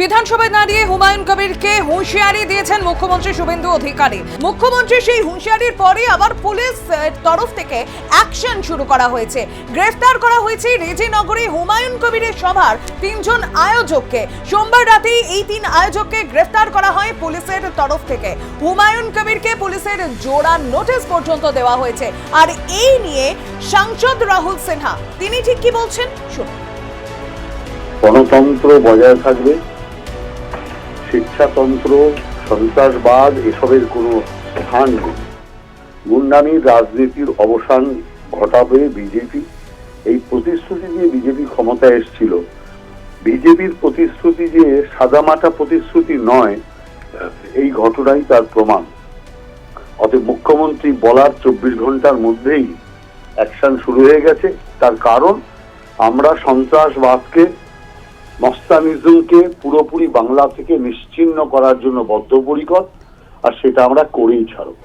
বিধানসভায় দাঁড়িয়ে হুমায়ুন কবিরকে হুঁশিয়ারি দিয়েছেন মুখ্যমন্ত্রী শুভেন্দু অধিকারী। মুখ্যমন্ত্রী সেই হুঁশিয়ারির পরে আবার পুলিশ তরফ থেকে অ্যাকশন শুরু করা হয়েছে। গ্রেফতার করা হয়েছে রেজিনগরে হুমায়ুন কবিরের সভার 3 জন আয়োজককে। সোমবার রাতে এই 3 আয়োজককে গ্রেফতার করা হয় পুলিশের তরফ থেকে। হুমায়ুন কবিরকে পুলিশের জোড়া নোটিশ পর্যন্ত দেওয়া হয়েছে। আর এই নিয়ে সাংসদ রাহুল সিনহা তিনি ঠিক কি বলছেন শুনুন। গণতন্ত্র বজায় থাকবে, শিক্ষাতন্ত্র, সন্ত্রাসবাদ এসবের কোনো স্থান নেই। গুন্ডামির রাজনীতির অবসান ঘটাবে বিজেপি। এই প্রতিশ্রুতি দিয়ে বিজেপি ক্ষমতায় এসেছিল। বিজেপির প্রতিশ্রুতি যে সাদামাটা প্রতিশ্রুতি নয়, এই ঘটনাই তার প্রমাণ। অতএব মুখ্যমন্ত্রী বলার 24 ঘন্টার মধ্যেই অ্যাকশন শুরু হয়ে গেছে। তার কারণ আমরা সন্ত্রাসবাদকে, মস্তানিজমকে পুরোপুরি বাংলা থেকে নিশ্চিহ্ন করার জন্য বদ্ধপরিকর, আর সেটা আমরা করেই ছাড়ব।